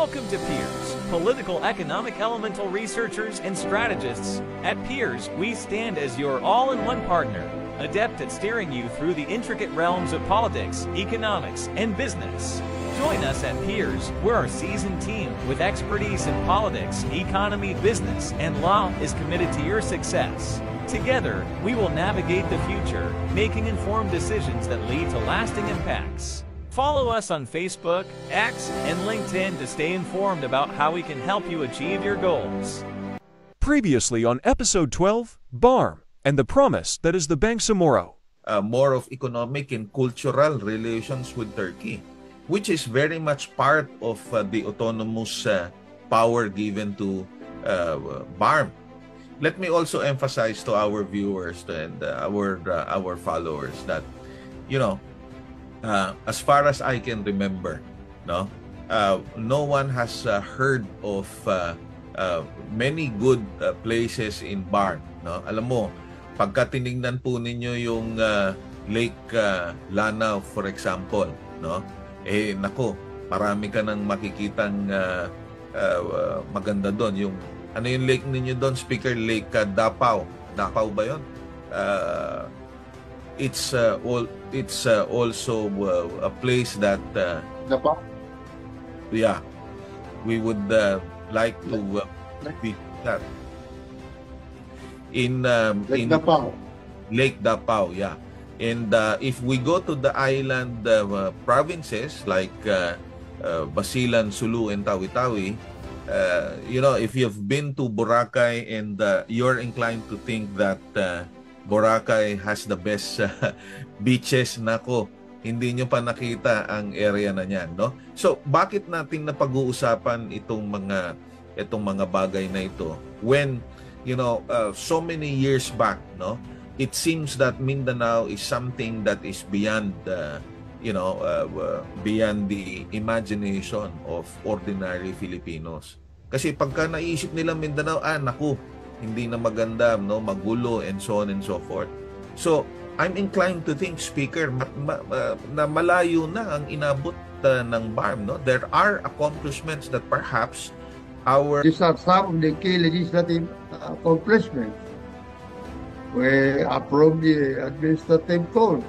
Welcome to Peers, political economic elemental researchers and strategists. At Peers, we stand as your all-in-one partner, adept at steering you through the intricate realms of politics, economics, and business. Join us at Peers, where our seasoned team with expertise in politics, economy, business, and law is committed to your success. Together, we will navigate the future, making informed decisions that lead to lasting impacts. Follow us on Facebook, X, and LinkedIn to stay informed about how we can help you achieve your goals. Previously on episode 12, BARM and the promise that is the Bangsamoro. More of economic and cultural relations with Turkey, which is very much part of the autonomous power given to BARM. Let me also emphasize to our viewers and our followers that, as far as I can remember, no one has heard of many good places in BARM. No? Alam mo, pagka tinignan po ninyo yung Lake Lanao, for example, nako, marami ka nang makikitang maganda doon. Yung ano yung lake ninyo doon, Speaker? Lake Davao. Davao ba yun? It's also a place that we would like to visit that in Lake Davao, yeah. And if we go to the island provinces like Basilan, Sulu, and Tawi-Tawi, if you've been to Boracay and you're inclined to think that Boracay has the best beaches, nako, hindi nyo pa nakita ang area na yan, no? So, bakit natin napag-uusapan itong mga bagay na ito when, so many years back, no? It seems that Mindanao is something that is beyond beyond the imagination of ordinary Filipinos. Kasi pagka naisip nila Mindanao, naku, hindi na maganda, magulo, and so on and so forth. So, I'm inclined to think, Speaker, na malayo na ang inabot ng BARM. No? There are accomplishments that perhaps These are some of the key legislative accomplishments. We approved the administrative code,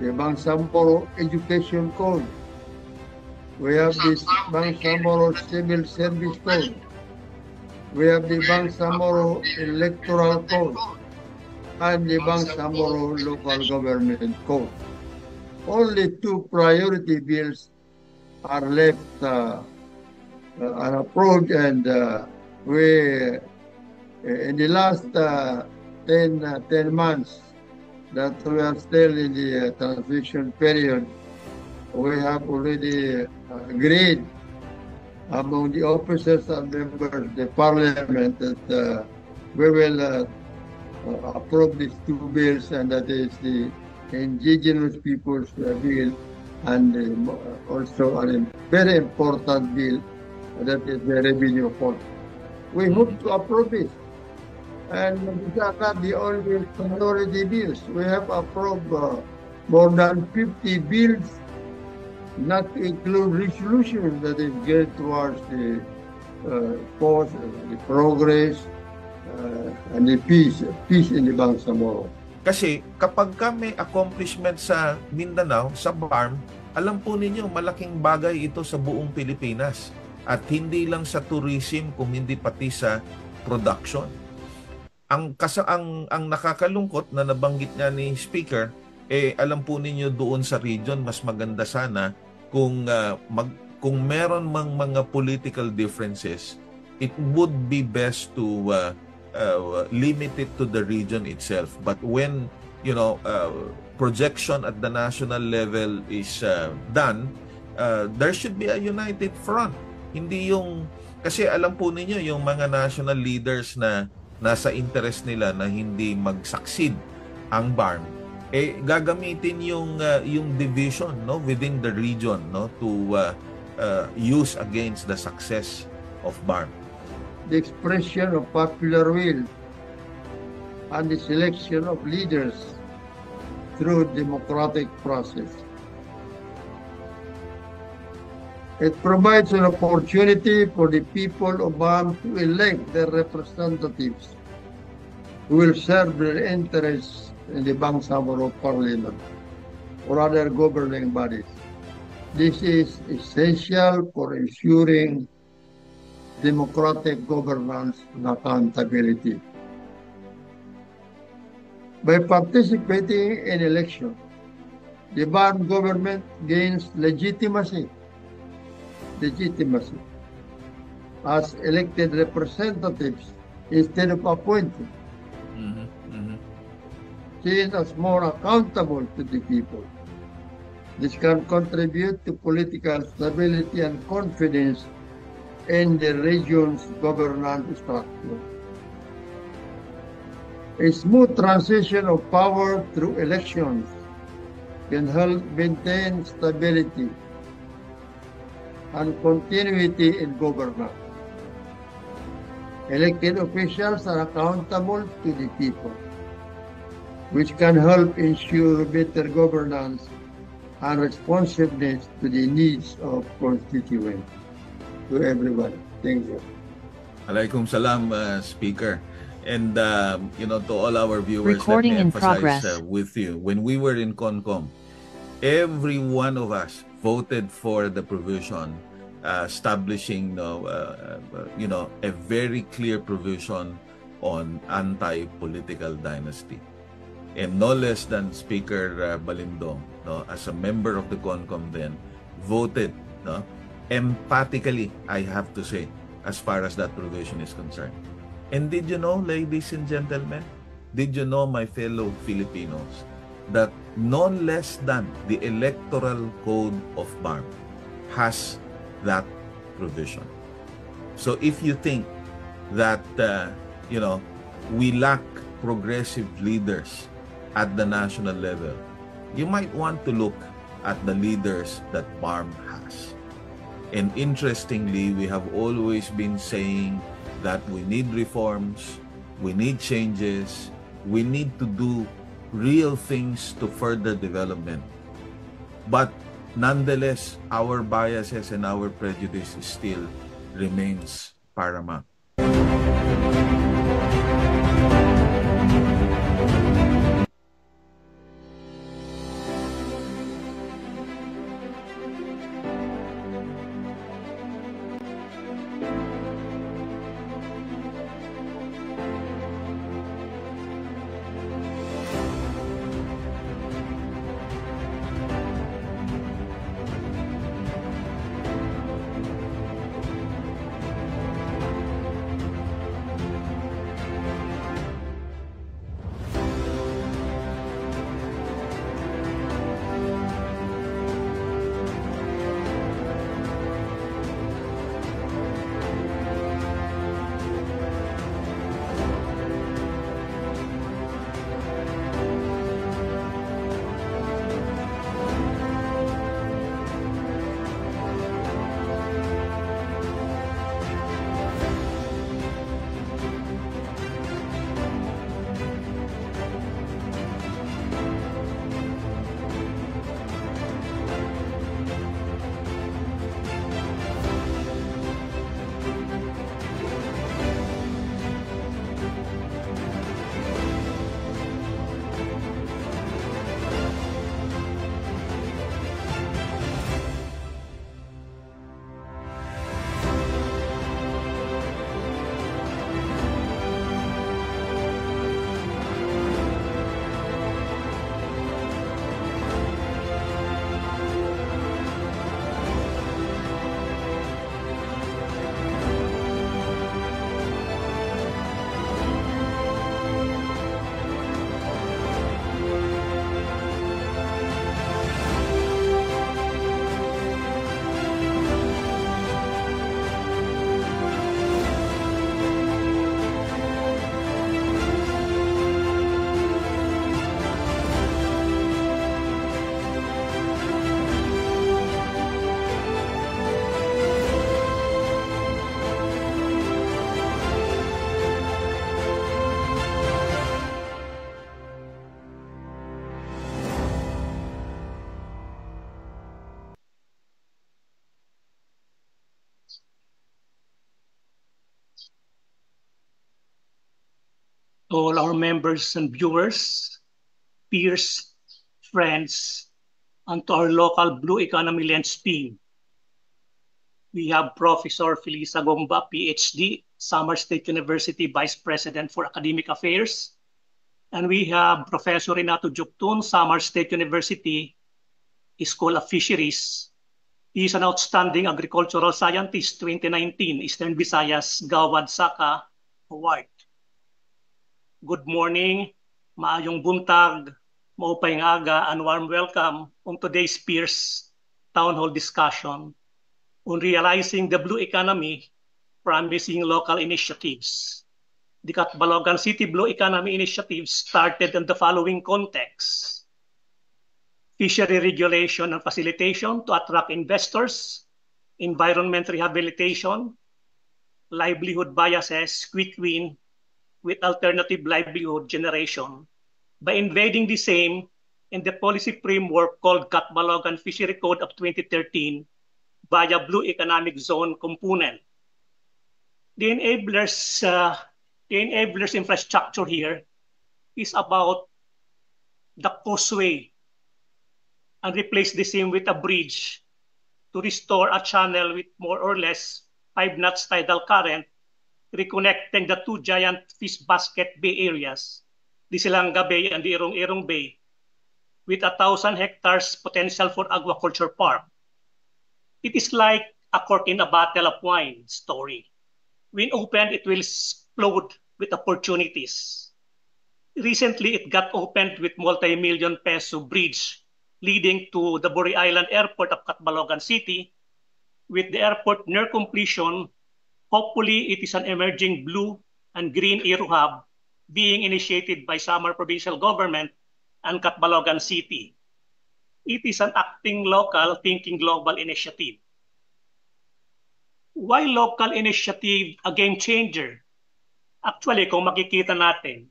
the Bangsamoro Education Code. We have the Bangsamoro Civil Service Code. We have the Bangsamoro Electoral Code and the Bangsamoro Local Government Code. Only two priority bills are left unapproved, and we, in the last 10 months that we are still in the transition period, we have already agreed among the officers and members of the parliament that we will approve these two bills, and that is the Indigenous Peoples Bill and also a very important bill, that is the Revenue Code. We hope to approve it. And these are not the only priority bills. We have approved more than 50 bills, not to include resolutions that is geared towards the cause, the progress, and the peace in the Bangsamoro. Kasi kapag may accomplishment sa Mindanao, sa BARM, alam po ninyo, malaking bagay ito sa buong Pilipinas. At hindi lang sa tourism, kung hindi pati sa production. Ang nakakalungkot na nabanggit niya ni Speaker, alam po ninyo doon sa region, mas maganda sana kung meron mang mga political differences, it would be best to limit it to the region itself. But when projection at the national level is done, there should be a united front. Hindi kasi alam po ninyo yung mga national leaders na nasa interest nila na hindi mag-succeed ang BARM, gagamitin yung division within the region to use against the success of BARM. The expression of popular will and the selection of leaders through democratic process. It provides an opportunity for the people of BAM to elect their representatives who will serve their interests in the Bangsamoro Parliament or other governing bodies. This is essential for ensuring democratic governance and accountability. By participating in elections, the BAM government gains legitimacy as elected representatives instead of appointed, seen as more accountable to the people. This can contribute to political stability and confidence in the region's governance structure. A smooth transition of power through elections can help maintain stability and continuity in governance. Elected officials are accountable to the people, which can help ensure better governance and responsiveness to the needs of constituents. To everyone, thank you. Alaikum salam, Speaker. And, to all our viewers, Recording let me in progress. emphasize with you, when we were in CONCOM, every one of us voted for the provision establishing, a very clear provision on anti-political dynasty. And no less than Speaker Balindong, as a member of the CONCOM then, voted emphatically, I have to say, as far as that provision is concerned. And did you know, ladies and gentlemen, did you know, my fellow Filipinos, that no less than the Electoral Code of BAM has that provision? So if you think that, we lack progressive leaders at the national level, you might want to look at the leaders that BAM has. And interestingly, we have always been saying that we need reforms, we need changes, we need to do real things to further development. But nonetheless, our biases and our prejudice still remains paramount. to all our members and viewers, peers, friends, and to our local Blue Economy Lens team. We have Professor Felisa Gomba, PhD, Samar State University Vice President for Academic Affairs. And we have Professor Renato Juktun, Samar State University School of Fisheries. He is an outstanding agricultural scientist, 2019 Eastern Visayas Gawad Saka Award. Good morning, maayong buntag, maupay nga aga, and warm welcome on today's Peers Town Hall discussion on realizing the blue economy, promising local initiatives. The Catbalogan City Blue Economy Initiative started in the following context: fishery regulation and facilitation to attract investors, environment rehabilitation, livelihood biases, quick win with alternative livelihood generation by invading the same in the policy framework called Catbalogan Fishery Code of 2013 via Blue Economic Zone component. The enablers infrastructure here is about the causeway and replace the same with a bridge to restore a channel with more or less 5 knots tidal current, reconnecting the two giant fish basket bay areas, the Silanga Bay and the Irong-Irong Bay, with 1,000 hectares potential for aquaculture park. It is like a cork in a bottle of wine story. When opened, it will explode with opportunities. Recently, it got opened with multi-million peso bridge leading to the Buri Island Airport of Catbalogan City. With the airport near completion, hopefully it is an emerging blue and green aero hub being initiated by Samar Provincial Government and Catbalogan City. It is an acting local, thinking global initiative. Why local initiative a game changer? Actually, kung makikita natin,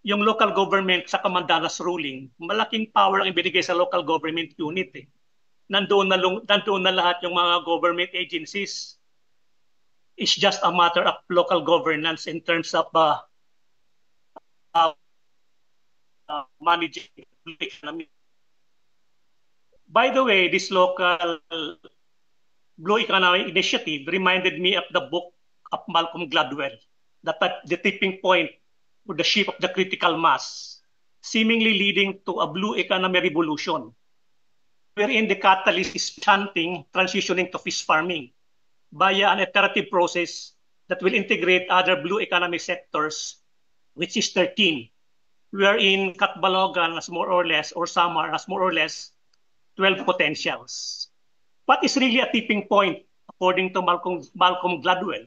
yung local government sa Kamandanas ruling, malaking power ang ibinigay sa local government unit. Nandoon na lahat yung mga government agencies. It's just a matter of local governance in terms of managing the economy. By the way, this local Blue Economy Initiative reminded me of the book of Malcolm Gladwell, The Tipping Point for the Ship of the Critical Mass, seemingly leading to a blue economy revolution, wherein the catalyst is transitioning to fish farming via an iterative process that will integrate other blue economy sectors, which is 13, wherein Catbalogan has more or less, or Samar has more or less 12 potentials. What is really a tipping point, according to Malcolm Gladwell?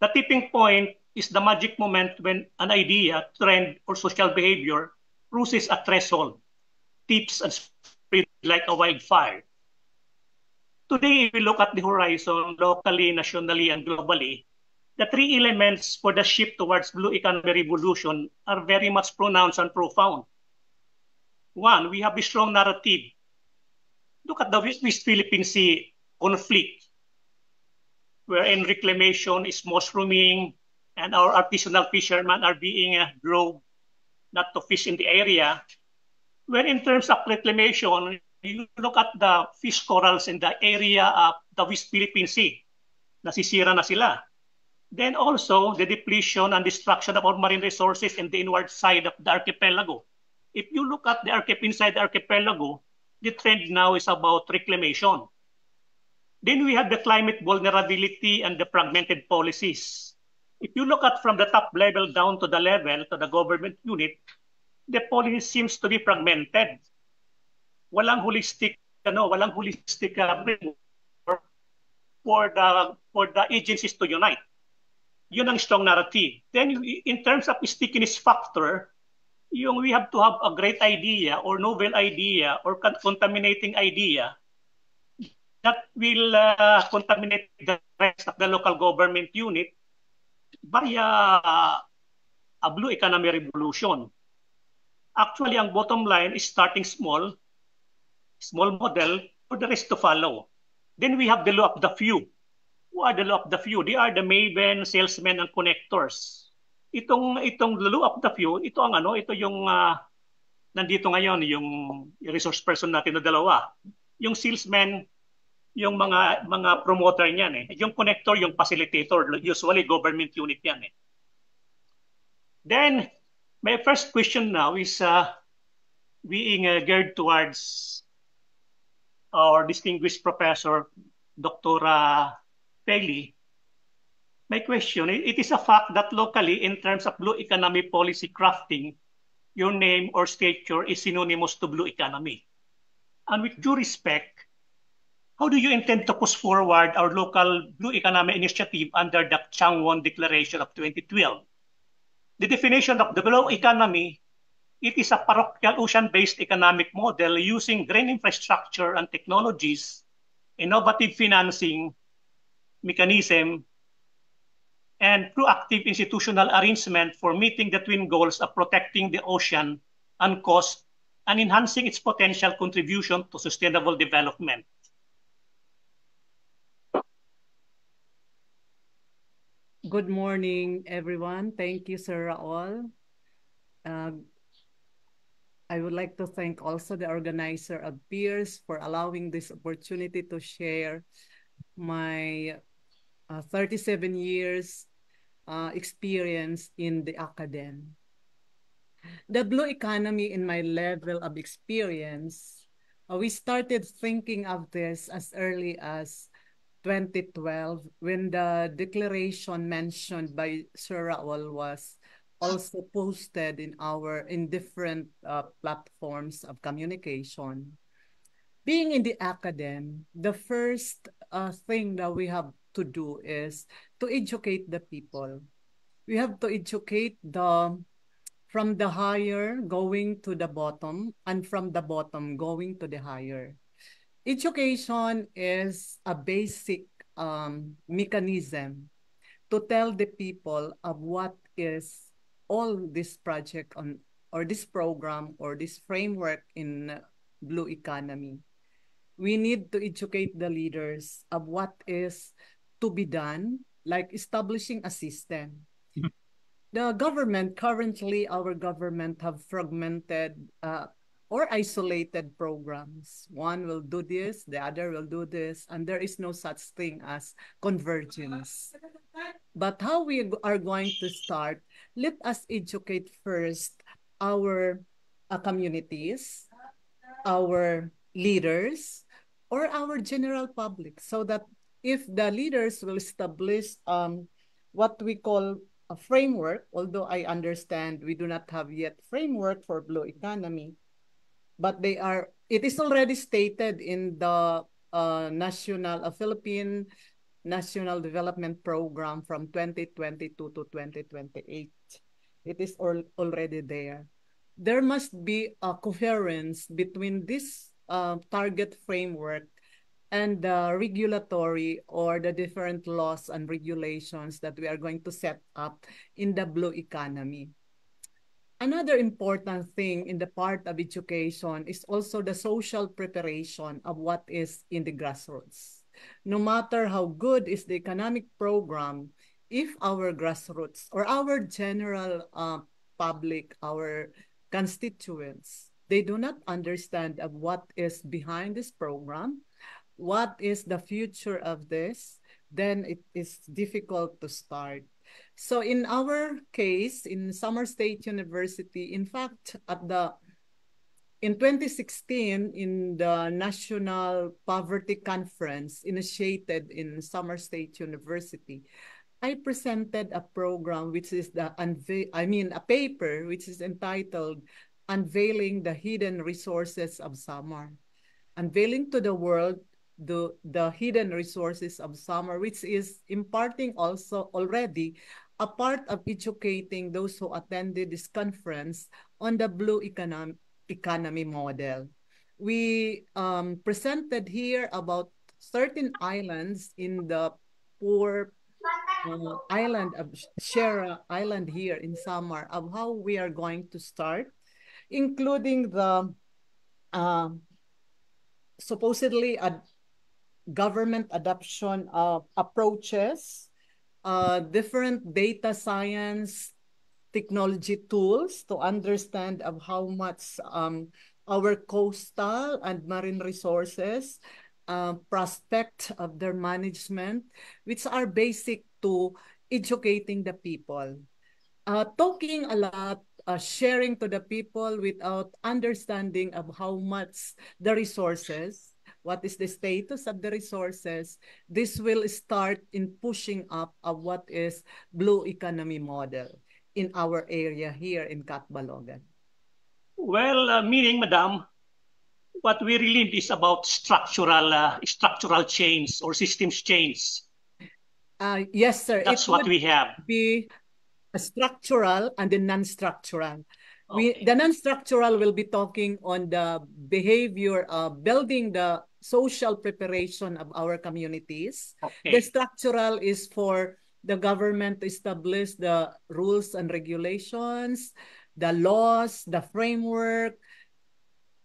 The tipping point is the magic moment when an idea, trend, or social behavior crosses a threshold, tips and spreads like a wildfire. Today, if we look at the horizon locally, nationally, and globally, the three elements for the shift towards blue economy revolution are very much pronounced and profound. One, we have a strong narrative. Look at the West Philippine Sea conflict, wherein reclamation is mushrooming and our artisanal fishermen are being drove not to fish in the area. Where in terms of reclamation, you look at the fish corals in the area of the West Philippine Sea, nasisira na sila. Then also the depletion and destruction of our marine resources in the inward side of the archipelago. If you look at the inside the archipelago, the trend now is about reclamation. Then we have the climate vulnerability and the fragmented policies. If you look at from the top level down to the level, to the government unit, the policy seems to be fragmented. Walang holistic framework for the agencies to unite. Yun ang strong narrative. Then in terms of stickiness factor, we have to have a great idea or novel idea or contaminating idea that will contaminate the rest of the local government unit via a blue economy revolution. Actually, ang bottom line is starting small model for the rest to follow. Then we have the law of the few. Who are the law of the few? They are the maven, salesmen, and connectors. itong Lulu of the Few, ito ang ito yung nandito ngayon yung resource person natin na dalawa. Yung salesman, yung mga promoter niyan eh. Yung connector, yung facilitator, usually government unit yan eh. Then my first question now is being geared towards our distinguished professor, Dr. Peli. My question, it is a fact that locally, in terms of blue economy policy crafting, your name or stature is synonymous to blue economy. And with due respect, how do you intend to push forward our local blue economy initiative under the Changwon Declaration of 2012? The definition of the blue economy, it is a parochial ocean-based economic model using green infrastructure and technologies, innovative financing mechanism, and proactive institutional arrangement for meeting the twin goals of protecting the ocean and coast and enhancing its potential contribution to sustainable development. Good morning, everyone. Thank you, Sir Raul. I would like to thank also the organizer of Peers for allowing this opportunity to share my 37 years experience in the academy. The blue economy in my level of experience, we started thinking of this as early as 2012 when the declaration mentioned by Sir Raul was also posted in different platforms of communication. Being in the academy, the first thing that we have to do is to educate the people. We have to educate from the higher going to the bottom and from the bottom going to the higher. Education is a basic mechanism to tell the people of what is all this project or this program or this framework in blue economy. We need to educate the leaders of what is to be done, like establishing a system. The government, currently our government have fragmented or isolated programs. One will do this, the other will do this, and there is no such thing as convergence. But how we are going to start, let us educate first our communities, our leaders, or our general public, so that if the leaders will establish what we call a framework, although I understand we do not have yet framework for blue economy, but it is already stated in the Philippine National Development Program from 2022 to 2028. It is already there. There must be a coherence between this target framework and the regulatory or the different laws and regulations that we are going to set up in the blue economy. Another important thing in the part of education is also the social preparation of what is in the grassroots. No matter how good is the economic program, if our grassroots or our general public, our constituents, they do not understand of what is behind this program, what is the future of this, then it is difficult to start. So in our case, in Samar State University, in fact, in 2016, in the National Poverty Conference initiated in Samar State University, I presented a program which is a paper which is entitled Unveiling the Hidden Resources of Samar. Unveiling to the world the hidden resources of Samar, which is imparting also already a part of educating those who attended this conference on the blue economy model. We presented here about 13 islands in the poor island of Shera Island here in Samar, of how we are going to start, including the supposedly government adoption of approaches, different data science technology tools to understand of how much our coastal and marine resources prospect of their management, which are basic to educating the people. Talking a lot, sharing to the people without understanding of how much the resources, what is the status of the resources, this will start in pushing up of what is blue economy model in our area here in Catbalogan. Well, meaning, Madam, what we really need is about structural change or systems change. Yes, sir. That's what we have. Be a structural and the non-structural. Okay. The non-structural will be talking on the behavior of building the social preparation of our communities. Okay. The structural is for the government to establish the rules and regulations, the laws, the framework,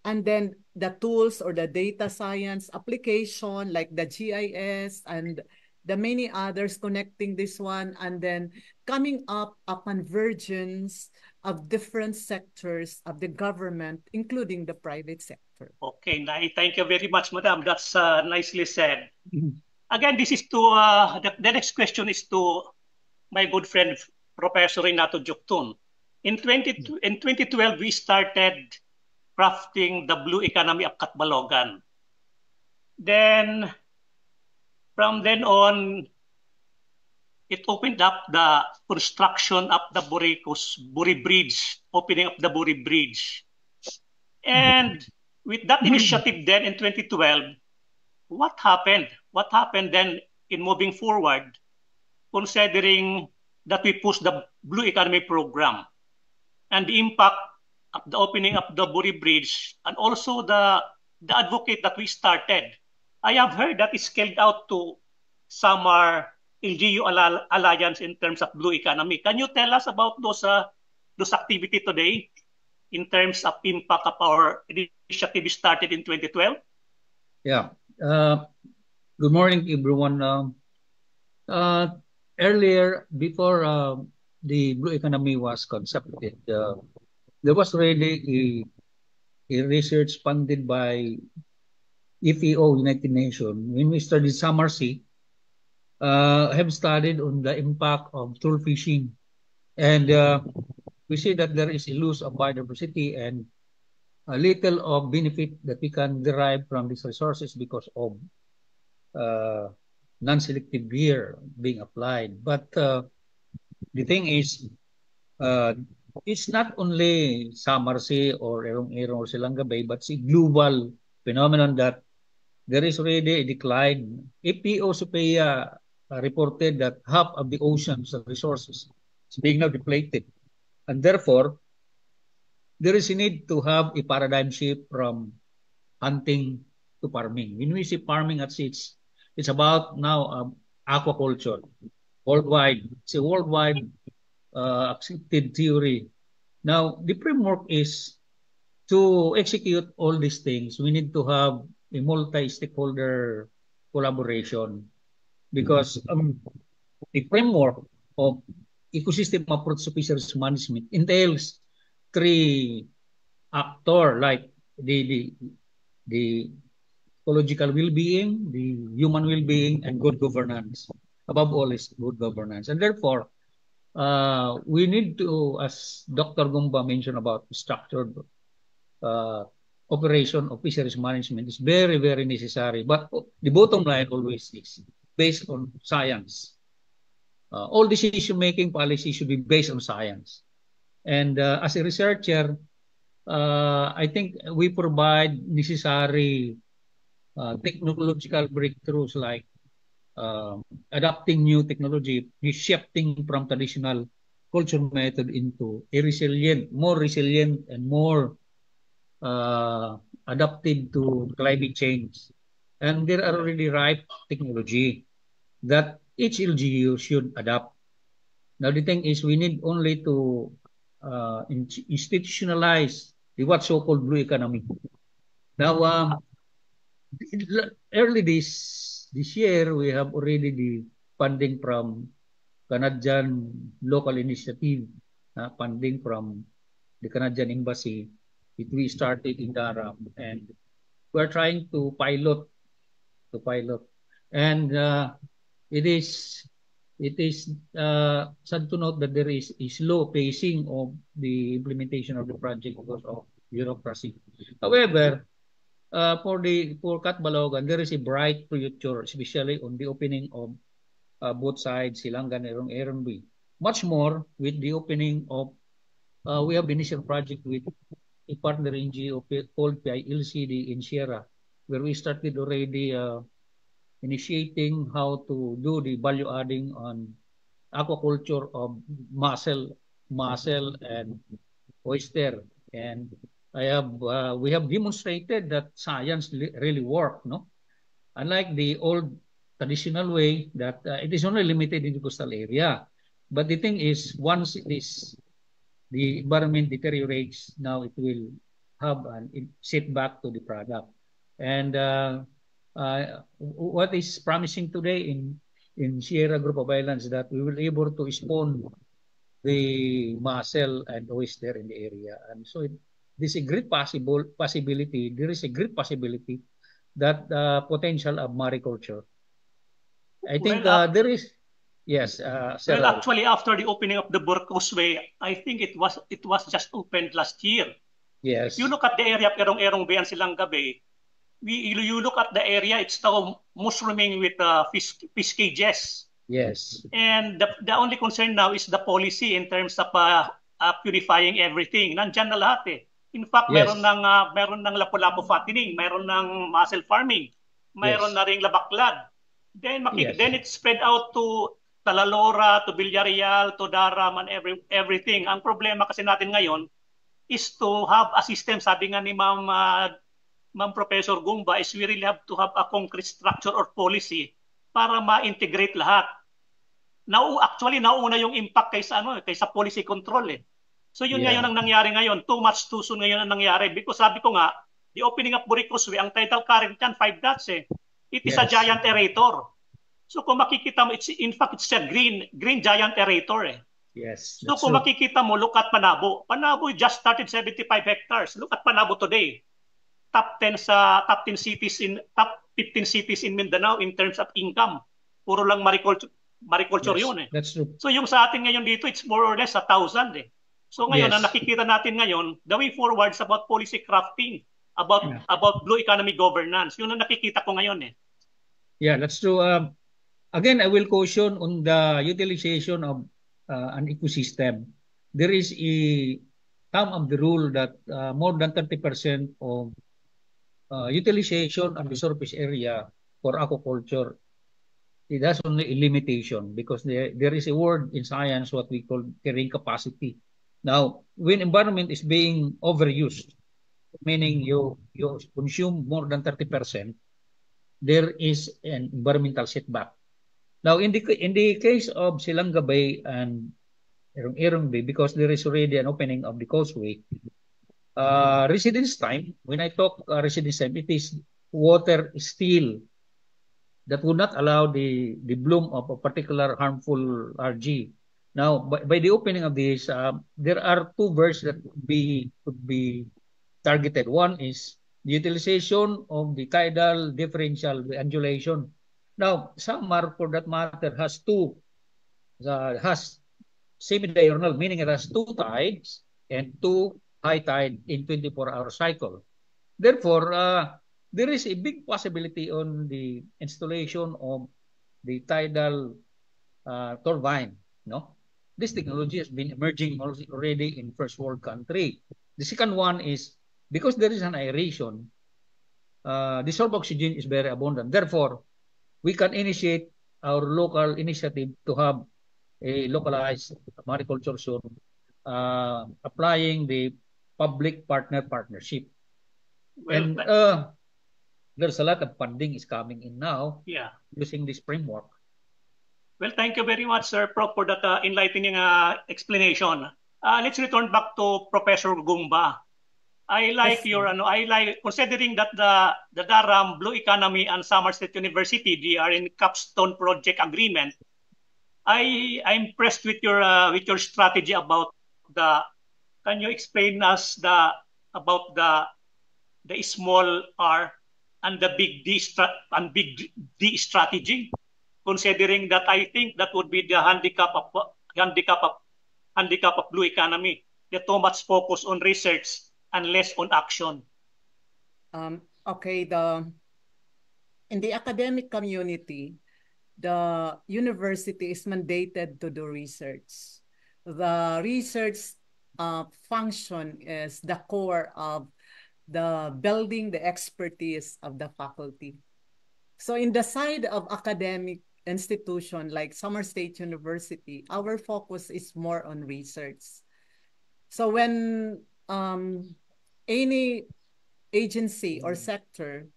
and then the tools or the data science application like the GIS and the many others connecting this one, and then coming up a convergence of different sectors of the government, including the private sector. Okay, thank you very much, Madam. That's nicely said. Again, this is to, the next question is to my good friend, Professor Renato Joctun. In 2012, we started crafting the blue economy of Catbalogan. Then, from then on, it opened up the construction of the Buri Bridge, opening up the Buri Bridge. And with that initiative then in 2012, what happened? What happened then in moving forward, considering that we pushed the Blue Economy program and the impact of the opening of the Buri Bridge and also the advocate that we started? I have heard that it's scaled out to Samar LGU Alliance in terms of blue economy. Can you tell us about those activities today in terms of impact of our initiative started in 2012? Yeah. Good morning, everyone. Earlier, before the blue economy was concepted, there was already a research funded by FAO, United Nations. When we studied Summer Sea, have studied on the impact of tool fishing. And we see that there is a loss of biodiversity and a little of benefit that we can derive from these resources because of non-selective gear being applied. But the thing is, it's not only Samar Sea or Erong-Erong or Silangan Bay, but it's a global phenomenon that there is already a decline. FAO SOPEA reported that half of the ocean's resources is being now depleted. And therefore, there is a need to have a paradigm shift from hunting to farming. When we say farming at sea, it's about now aquaculture worldwide. It's a worldwide accepted theory. Now, the framework is to execute all these things. We need to have a multi-stakeholder collaboration because the framework of ecosystem approach to fisheries management entails three actors like the ecological well-being, the human well-being, and good governance. Above all is good governance. And therefore, we need to, as Dr. Gumba mentioned about structured operation of fisheries management is very, very necessary. But the bottom line always is based on science. All decision-making policy should be based on science. And as a researcher, I think we provide necessary technological breakthroughs like adapting new technology, shifting from traditional culture method into a more resilient and more adapted to climate change. And there are already ripe technology that each LGU should adapt. Now the thing is we need only to institutionalize the what so-called blue economy. Now, early this year, we have already the funding from Canadian local initiative funding from the Canadian Embassy. We started in Durham, and we're trying to pilot. And it is sad to note that there is a slow pacing of the implementation of the project because of bureaucracy. However, for Catbalogan, there is a bright future, especially on the opening of both sides, Silangan and Erong B. Much more with the opening of, we have initial project with a partner NGO called PILCD in Sierra, where we started already initiating how to do the value adding on aquaculture of mussel and oyster. And we have demonstrated that science really work, no? Unlike the old traditional way that it is only limited in the coastal area. But the thing is, once the environment deteriorates, now it will have an setback to the product. And what is promising today in Sierra Group of Islands that we will able to spawn the mussel and oyster in the area. And so there's a great possibility. There is a great possibility that potential of mariculture. I think there is, yes. Well, actually, after the opening of the Burr Causeway, I think it was just opened last year. Yes. If you look at the area of Erong Bay and Silanga Bay, you look at the area, it's now mushrooming with fish cages. Yes. And the only concern now is the policy in terms of purifying everything. Nandyan na lahat eh. In fact, Yes. meron ng lapu-lapu fattening, meron ng mussel farming, meron Yes. na ring labaklad. Then Yes. then it's spread out to Talalora, to Villarreal, to Daram, and everything. Ang problema kasi natin ngayon is to have a system, sabi nga ni Ma'am Professor Gumba, is we really have to have a concrete structure or policy para ma-integrate lahat. Actually, nauna yung impact kaysa policy control eh. So yun Yeah. ngayon ang nangyari ngayon. Too much too soon ngayon ang nangyari. Because sabi ko nga, the opening of Burr Causeway, ang tidal current yan, 5 knots eh. It is a Yes. giant aerator. So kung makikita mo, in fact, it's a green giant aerator eh. Yes. So That's kung true. makikita mo, look at Panabo. Panabo just started 75 hectares. Look at Panabo today. Top 15 cities in Mindanao in terms of income. Puro lang mariculture Yes, yun eh. that's true. So yung sa atin ngayon dito, it's more or less 1,000 eh. So ngayon, Yes. ang nakikita natin ngayon, the way forward is about policy crafting, Yeah. about blue economy governance. Yun ang nakikita ko ngayon eh. Yeah, that's true. Again, I will caution on the utilization of an ecosystem. There is a thumb of the rule that more than 30% of utilization of the surface area for aquaculture, it has only a limitation because there is a word in science what we call carrying capacity. Now, when environment is being overused, meaning you consume more than 30%, there is an environmental setback. Now, in the case of Silanga Bay and Erong Bay, because there is already an opening of the causeway, residence time, when I talk residence time, it is water still that would not allow the bloom of a particular harmful algae. Now, by the opening of this, there are two birds that could be targeted. One is the utilization of the tidal differential undulation. Now, Samar, for that matter, has semi-diurnal, meaning it has 2 tides and 2 high tide in 24-hour cycle. Therefore, there is a big possibility on the installation of the tidal turbine. No, this technology has been emerging already in first world country. The second one is because there is an aeration, the source of oxygen is very abundant. Therefore, we can initiate our local initiative to have a localized mariculture zone, applying the public partnership. Well, And there's a lot of funding is coming in now yeah. using this framework. Well, thank you very much, Sir Prof, for that enlightening explanation. Let's return back to Professor Gumba. I like considering that the Durham Blue Economy and Somerset University, they are in capstone project agreement. I'm impressed with your strategy about the, can you explain us about the small R and the big D strategy? Considering that, I think that would be the handicap of blue economy. The too much focus on research and less on action. Okay, in the academic community, the university is mandated to do research. The research function is the core of the building the expertise of the faculty. So in the side of academic institution like Samar State University, our focus is more on research. So when any agency or sector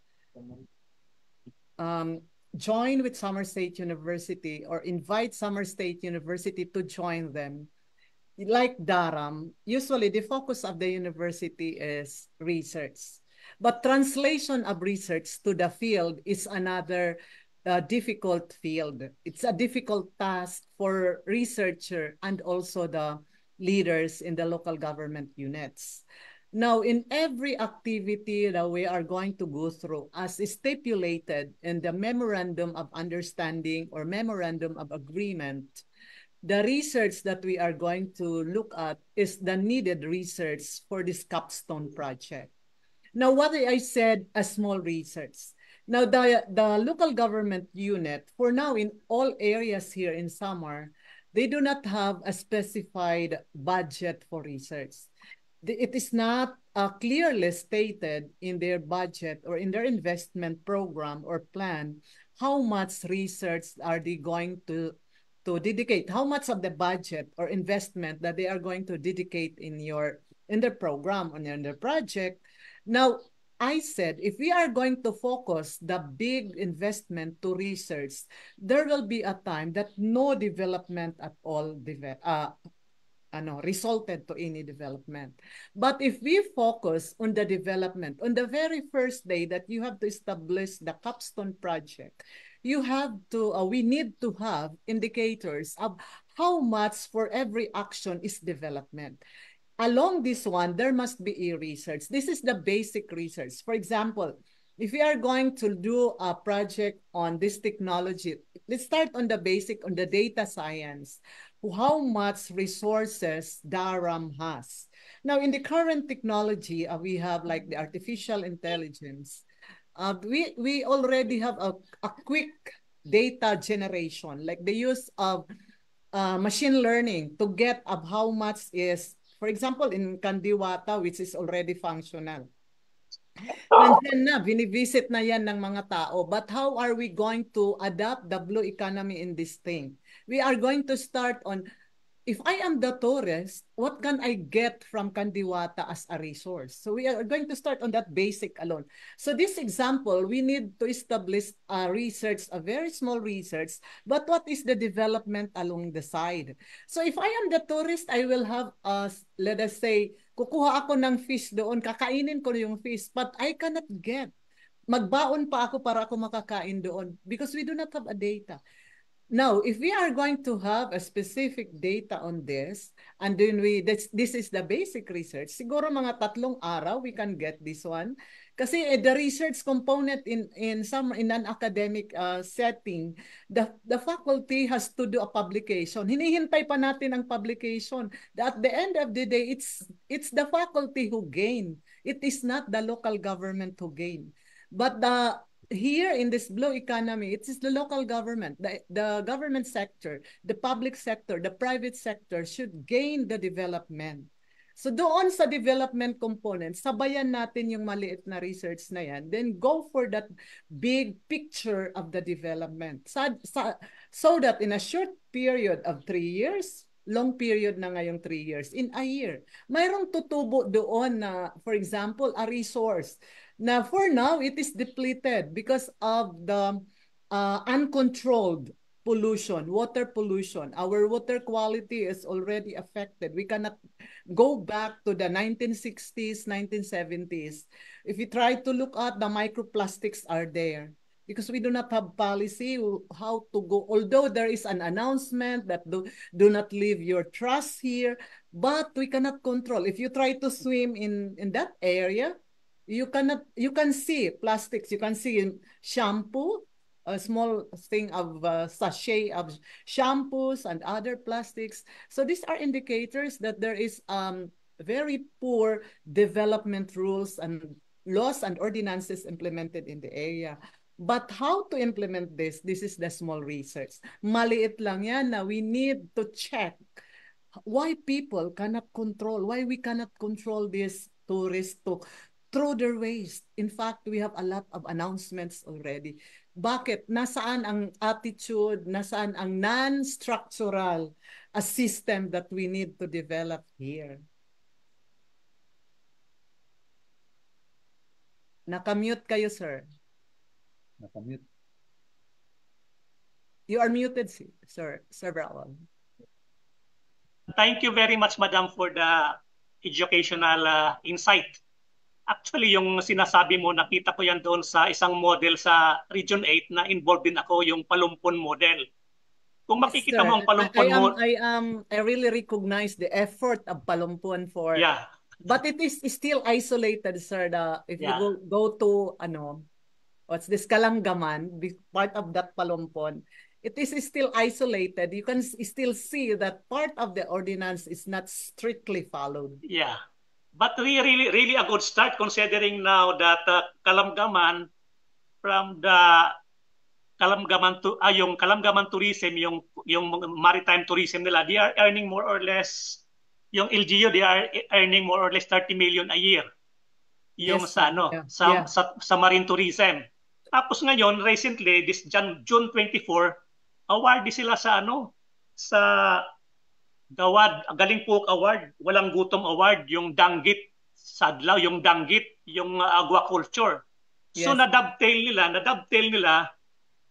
join with Samar State University or invite Samar State University to join them, like Dharam, usually the focus of the university is research. But translation of research to the field is another difficult field. It's a difficult task for researcher and also the leaders in the local government units. Now, in every activity that we are going to go through, as stipulated in the Memorandum of Understanding or Memorandum of Agreement, the research that we are going to look at is the needed research for this capstone project. Now, what I said, a small research. Now, the local government unit, for now, in all areas here in Samar, they do not have a specified budget for research. It is not clearly stated in their budget or in their investment program or plan how much research are they going to dedicate, how much of the budget or investment that they are going to dedicate in their program or in their project. Now, I said, if we are going to focus the big investment to research, there will be a time that no development at all resulted to any development. But if we focus on the development, on the very first day that you have to establish the capstone project, we need to have indicators of how much for every action is development. Along this one, there must be a research. This is the basic research. For example, if we are going to do a project on this technology, let's start on the basic, on the data science, how much resources Dharam has. Now, in the current technology, we have like the artificial intelligence. We already have a quick data generation, like the use of machine learning to get of how much is, for example, in Kandiwata, which is already functional. Nandiyan na, binivisit na yan ng mga tao. But how are we going to adapt the blue economy in this thing? We are going to start on, if I am the tourist, what can I get from Kandiwata as a resource? So we are going to start on that basic alone. So this example, we need to establish a research, a very small research, but what is the development along the side? So if I am the tourist, I will have, let us say, kukuha ako ng fish doon, kakainin ko yung fish, but I cannot get. Magbaon pa ako para ako makakain doon because we do not have a data. Now, if we are going to have a specific data on this, and then this is the basic research, siguro mga 3 araw, we can get this one. Kasi the research component in an academic setting, the faculty has to do a publication. Hinihintay pa natin ang publication. At the end of the day, it's the faculty who gain. It is not the local government who gain. But here in this blue economy, it is the local government, the government sector, the public sector, the private sector should gain the development. So doon sa development component, sabayan natin yung maliit na research na yan, then go for that big picture of the development. So that in a short period of 3 years, long period na ngayong 3 years, in a year, mayroong tutubo doon na, for example, a resource. Now, for now, it is depleted because of the uncontrolled pollution, water pollution. Our water quality is already affected. We cannot go back to the 1960s, 1970s. If you try to look at the microplastics are there. because we do not have policy how to go. Although there is an announcement that do not leave your trash here, but we cannot control. If you try to swim in that area, you can see plastics, you can see shampoo, a small thing of sachet of shampoos and other plastics. So these are indicators that there is very poor development rules and laws and ordinances implemented in the area. But how to implement this? This is the small research. Maliit lang yan na we need to check why people cannot control, why we cannot control these tourists to throw their waste. In fact, we have a lot of announcements already. Bakit? Nasaan ang attitude? Nasaan ang non-structural system that we need to develop here? Nakamute kayo, sir. Nakamute. You are muted, sir. Sir Brown. Thank you very much, Madam, for the educational insight. Actually, yung sinasabi mo, nakita ko yan doon sa isang model sa Region 8 na involved din ako, yung Palumpon model. Kung makikita mo ang Palumpon model... I really recognize the effort of Palumpon for... Yeah. But it is still isolated, sir. If you go to, what's this, Kalamgaman, part of that Palumpon, it is still isolated. You can still see that part of the ordinance is not strictly followed. Yeah. But really a good start considering now that Kalamgaman, from the Kalamgaman to yung Kalamgaman tourism, yung maritime tourism nila, they are earning more or less, yung LGU, they are earning more or less 30 million a year. Yung Yes, sa marine tourism. Tapos ngayon, recently, this June 24, awarded sila sa sa Gawad, Galing Puhok Award, Walang Gutom Award, yung Danggit sa Adlaw, yung Danggit, yung aquaculture. So Yes. nadovetail nila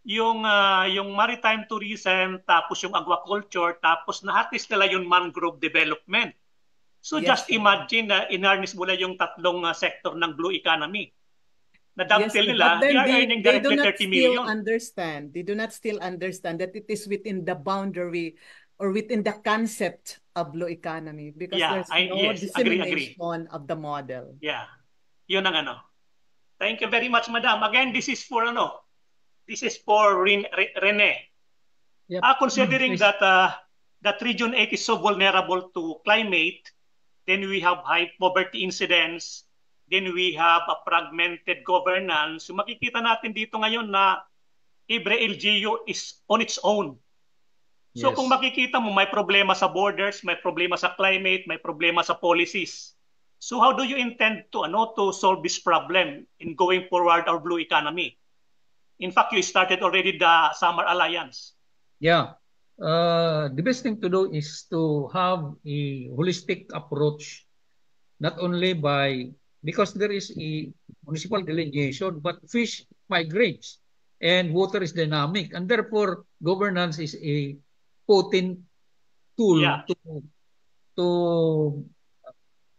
yung maritime tourism, tapos yung aquaculture, tapos nahatis nila yung mangrove development. So Yes, just imagine na in-harness mo na yung tatlong sector ng blue economy. Nadovetail nila, but they then are earning they do directly not 30 still million. understand. They do not still understand that it is within the boundary or within the concept of blue economy because there's no dissemination of the model. Yeah. Yun ang Thank you very much, Madam. Again, this is for Rene. Yep. Considering that Region 8 is so vulnerable to climate, then we have high poverty incidence, then we have a fragmented governance. So makikita natin dito ngayon na every LGU is on its own. So kung makikita mo, may problema sa borders, may problema sa climate, may problema sa policies. So how do you intend to solve this problem in going forward our blue economy? In fact, you started already the Summer Alliance. Yeah. The best thing to do is to have a holistic approach, not only because there is a municipal delineation, but fish migrates and water is dynamic, and therefore governance is a potent tool to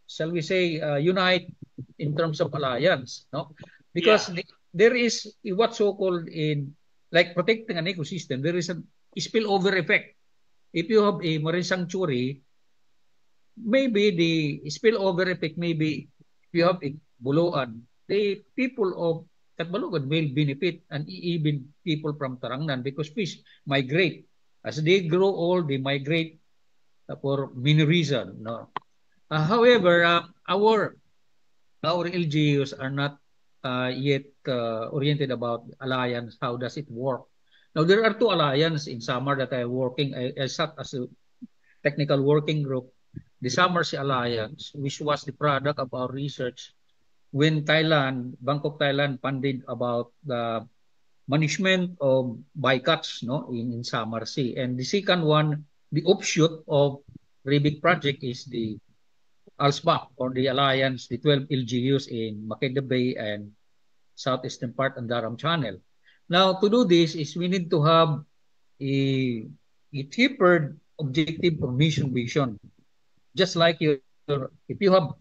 shall we say unite in terms of alliance, no? Because there is what so-called in like protecting an ecosystem, there is a spillover effect. If you have a marine sanctuary, maybe the spillover effect, maybe if you have a Buluan, the people of Catbalogan will benefit, and even people from Tarangnan, because fish migrate. As they grow old, they migrate for many reasons. No? However, our LGUs are not yet oriented about alliance. How does it work? Now, there are two alliances in Samar that I working. I sat as a technical working group. The Samar Sea Alliance, which was the product of our research when Bangkok, Thailand funded about the management of bycatch in Samar Sea. And the second one, the offshoot of RIBIC project, is the ALSBAC, or the Alliance, the 12 LGUs in Makeda Bay and southeastern part and Daram Channel. Now, to do this is we need to have a tapered objective or mission vision. Just like if you have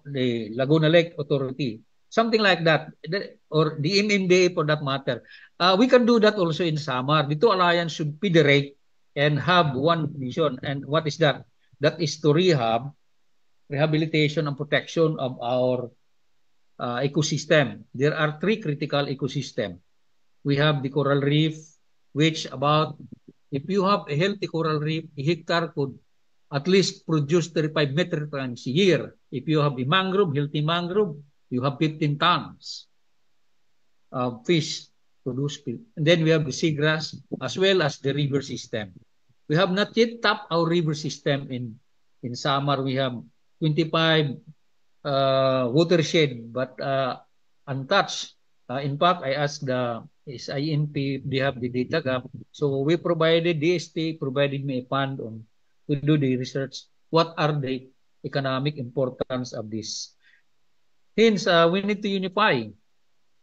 the Laguna Lake Authority, something like that, or the MMDA for that matter. We can do that also in Samar. The two alliance should federate and have one mission. And what is that? That is to rehabilitation and protection of our ecosystem. There are three critical ecosystems. We have the coral reef, which if you have a healthy coral reef, a hectare could at least produce 35 metric tons a year. If you have a healthy mangrove, you have 15 tons of fish produced. And then we have the seagrass as well as the river system. We have not yet tapped our river system in Samar. We have 25 watershed, but untouched. In fact, I asked the SINP if they have the data gap. So we provided, DST provided me a fund to do the research. What are the economic importance of this? Hence, we need to unify.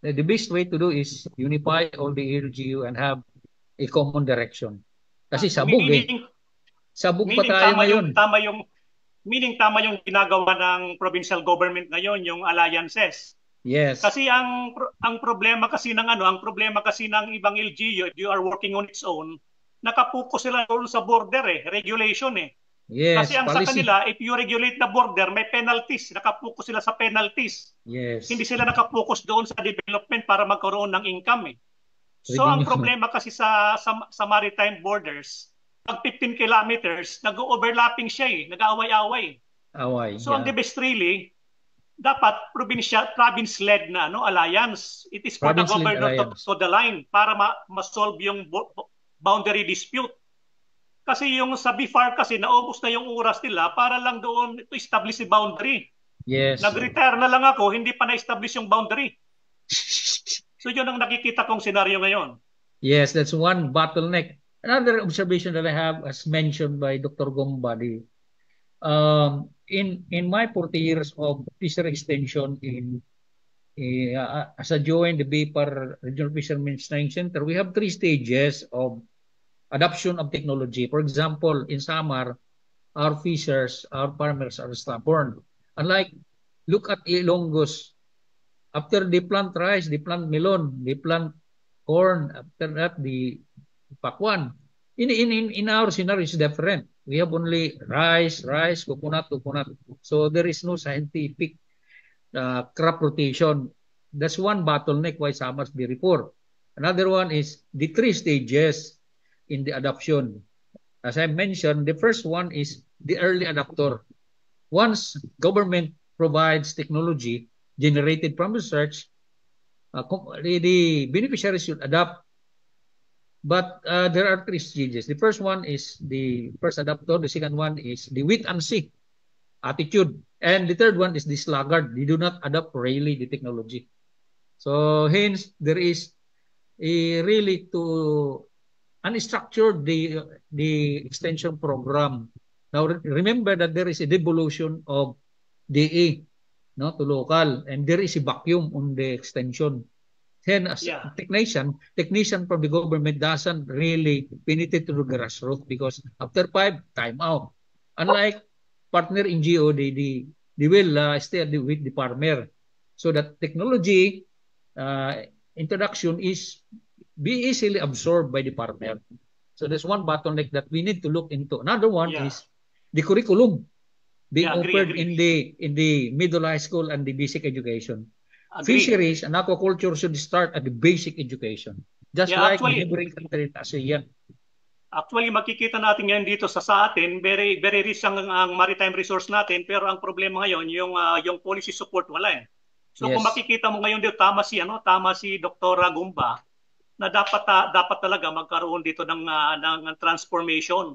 The best way to do is unify all the LGU and have a common direction. Kasi sabog Sabog pa tayo ngayon. Meaning tama yung ginagawa ng provincial government ngayon, yung alliances. Yes. Kasi ang problema kasi ng ibang LGU, if you are working on its own, nakapokus sila doon sa border regulation Yes, kasi ang sa kanila, if you regulate the border, may penalties. Nakapokus sila sa penalties. Yes. Hindi sila nakapokus doon sa development para magkaroon ng income So ang problema kasi sa maritime borders, pag 15 kilometers, nag-overlapping siya nag-aaway-away. So ang the best really, dapat province-led na alliance. It is for the governor to the line para ma-solve yung boundary dispute. Kasi yung sa BIFAR kasi naubos na yung oras nila para lang doon to establish the boundary. Yes. Nag-retire na lang ako, hindi pa na-establish yung boundary. So yun ang nakikita kong senaryo ngayon. Yes, that's one bottleneck. Another observation that I have, as mentioned by Dr. Gombadi, in my 40 years of fishery extension as a joint the BIFAR Regional Fishermen's Training Center, we have 3 stages of adoption of technology. For example, in Samar, our farmers are stubborn. Unlike, look at Ilonggos. After they plant rice, they plant melon, they plant corn. After that, the pakwan. In our scenario, it's different. We have only rice, coconut. So there is no scientific crop rotation. That's one bottleneck why Samars be poor. Another one is the 3 stages in the adoption. As I mentioned, the first one is the early adopter. Once government provides technology generated from research, the beneficiaries should adopt. But there are 3 stages. The first one is the first adopter. The second one is the wait and see attitude. And the third one is the sluggard. They do not adopt really the technology. So hence, there is a really to unstructured the extension program. Now remember that there is a devolution of DA to local, and there is a vacuum on the extension. Then as technician from the government doesn't really penetrate to the grassroots because after 5, time out. Unlike partner NGO, they will stay with the farmer. So that technology introduction be easily absorbed by the farmer. So there's one bottleneck that we need to look into. Another one is the curriculum being offered in the middle high school and the basic education. Fisheries and aquaculture should start at the basic education. Just like the neighboring country in ASEAN. Actually, makikita natin yan dito sa atin. Very, very rich ang maritime resource natin. Pero ang problema ngayon, yung policy support wala So kung makikita mo ngayon dito, tama si Dr. Gumba, na dapat talaga magkaroon dito ng transformation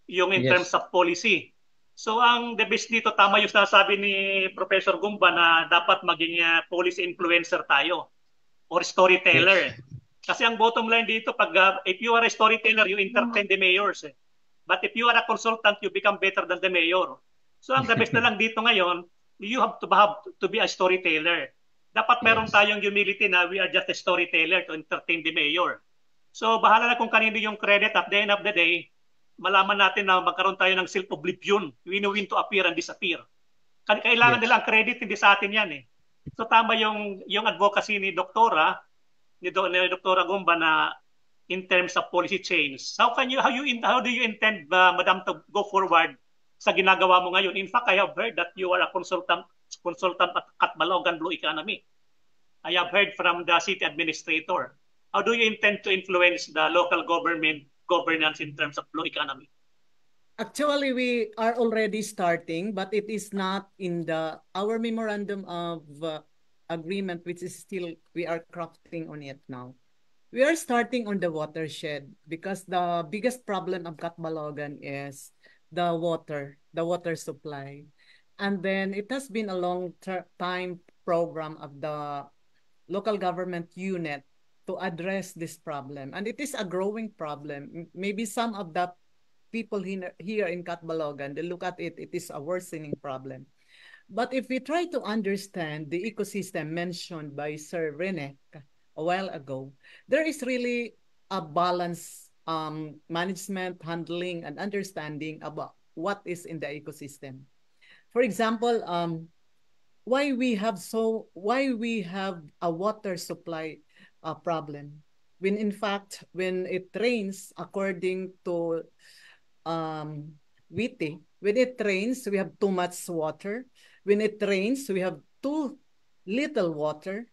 yung in terms of policy. So ang the best dito, tama yung sinasabi ni Professor Gumba na dapat maging policy influencer tayo or storyteller. Kasi ang bottom line dito, if you are a storyteller, you entertain the mayors. But if you are a consultant, you become better than the mayor. So ang the best na lang dito ngayon, you have to be a storyteller. Dapat meron tayong humility na we are just a storyteller to entertain the mayor. So bahala na kung kanino yung credit. At the end of the day, malaman natin na magkaroon tayo ng self-oblivion. We know when to appear and disappear. Kailangan nila ang credit, hindi sa atin yan So tama yung advocacy ni Doktora, ni Doktora Gumba na in terms of policy change. How do you intend, Madam, to go forward sa ginagawa mo ngayon? In fact, I have heard that you are a consultant at Catbalogan Blue Economy. I have heard from the city administrator. How do you intend to influence the local government governance in terms of blue economy? Actually, we are already starting, but it is not in our memorandum of agreement, which is still, we are crafting on it now. We are starting on the watershed because the biggest problem of Catbalogan is the water supply. And then it has been a long time program of the local government unit to address this problem. And it is a growing problem. Maybe some of the people here in Catbalogan, they look at it, it is a worsening problem. But if we try to understand the ecosystem mentioned by Sir Rene a while ago, there is really a balance management, handling, and understanding about what is in the ecosystem. For example, why we have a water supply problem when in fact when it rains, according to WITI, when it rains we have too much water, when it rains we have too little water,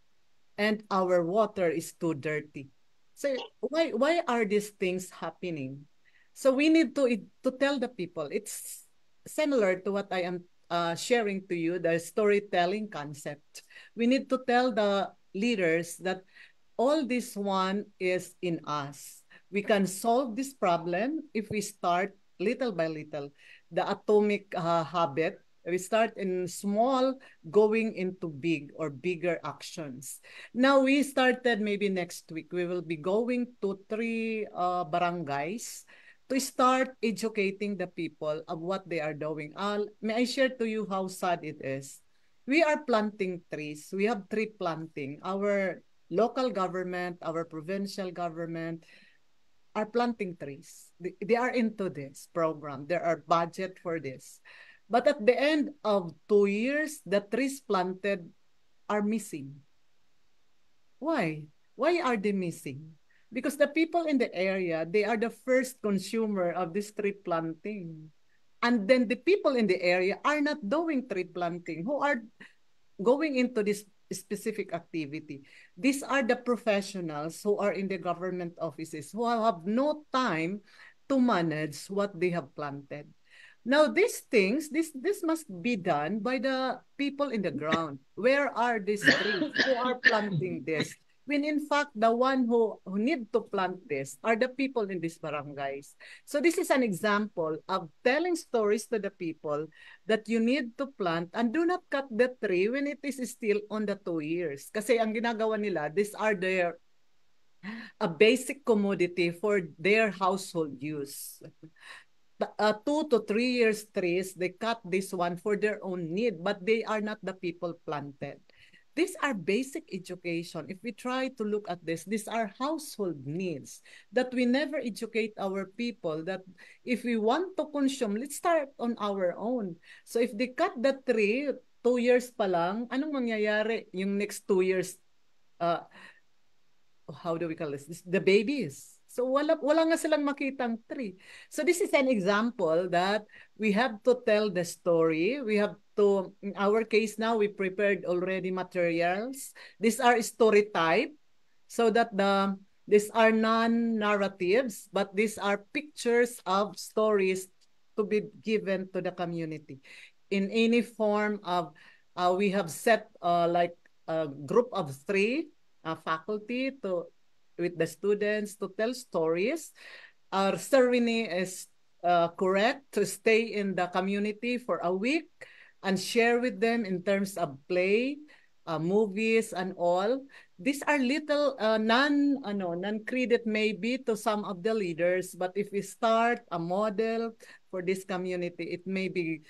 and our water is too dirty. So why are these things happening? So we need to tell the people. It's similar to what I am sharing to you, the storytelling concept. We need to tell the leaders that all this one is in us. We can solve this problem if we start little by little. The atomic habit, we start in small, going into big or bigger actions. Now we started, maybe next week, we will be going to 3 barangays to start educating the people of what they are doing. May I share to you how sad it is? We are planting trees. We have tree planting. Our local government, our provincial government are planting trees. They are into this program. There are budget for this. But at the end of 2 years, the trees planted are missing. Why? Why are they missing? Because the people in the area, they are the first consumer of this tree planting. And then the people in the area are not doing tree planting, who are going into this specific activity. These are the professionals who are in the government offices who have no time to manage what they have planted. Now, these things, this must be done by the people in the ground. Where are these trees? Who are planting this? When in fact, the one who need to plant this are the people in these barangays. So this is an example of telling stories to the people that you need to plant and do not cut the tree when it is still on the 2 years. Kasi ang ginagawa nila, these are a basic commodity for their household use. 2 to 3 years trees, they cut this one for their own need, but they are not the people planted. These are basic education. If we try to look at this, these are household needs that we never educate our people that if we want to consume, let's start on our own. So if they cut the tree, 2 years pa lang, anong mangyayari yung next 2 years? How do we call this? The babies. So wala nga silang makitang tree. So this is an example that we have to tell the story. We have to, in our case now, we prepared already materials. These are story type so that these are non-narratives, but these are pictures of stories to be given to the community. In any form of, we have set like a group of 3 faculty with the students to tell stories. Our Sir Rene is correct to stay in the community for a week and share with them in terms of play, movies, and all. These are little non-credit maybe to some of the leaders, but if we start a model for this community, it may be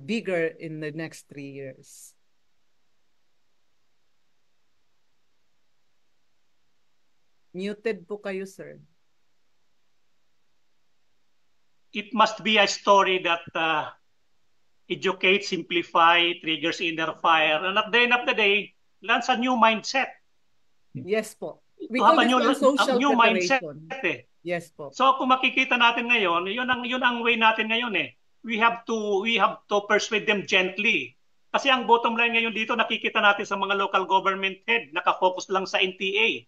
bigger in the next 3 years. Muted po kayo, sir. It must be a story that educate, simplify, triggers inner fire, and at the end of the day, lands a new mindset. Yes po. We To call have a this new, ang social new mindset preparation. eh. Yes po. So kung makikita natin ngayon, yun ang way natin ngayon eh. We have to persuade them gently. Kasi ang bottom line ngayon dito, nakikita natin sa mga local government head, nakafocus lang sa NTA,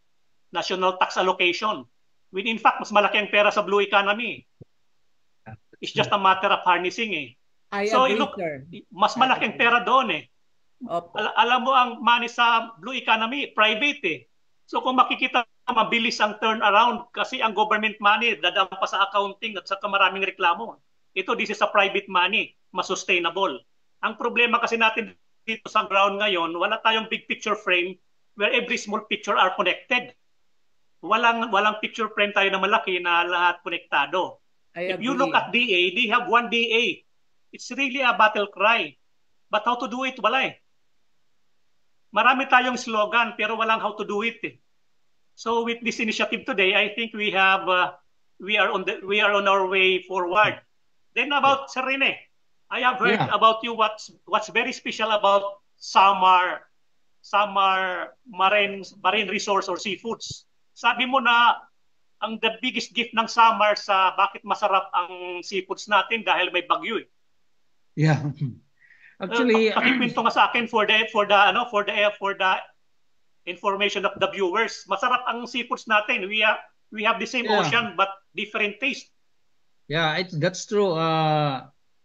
National Tax Allocation. When in fact, mas malaki ang pera sa blue economy. It's just a matter of harnessing eh. I So agree, look, sir. mas malaki ang pera doon eh. Opo. Alam mo ang money sa blue economy, private eh. So kung makikita, mabilis ang turnaround kasi ang government money dadaan pa sa accounting at saka maraming reklamo. Ito, this is a private money, mas sustainable. Ang problema kasi natin dito sa ground ngayon, wala tayong big picture frame where every small picture are connected. Walang picture frame tayo na malaki na lahat konektado. If you look at DA, they have one DA. It's really a battle cry. But how to do it? Wala eh. Marami tayong slogan pero walang how to do it eh. So with this initiative today, I think we are on our way forward. Then about Sir Rene, I have heard about you what's very special about Samar marine resource or seafoods. Sabi mo na ang the biggest gift ng Samar sa bakit masarap ang seafoods natin dahil may bagyo eh. Yeah. Actually, pakikwento nga sa akin for the information of the viewers. Masarap ang seafoods natin. We have the same ocean but different taste. Yeah, that's true,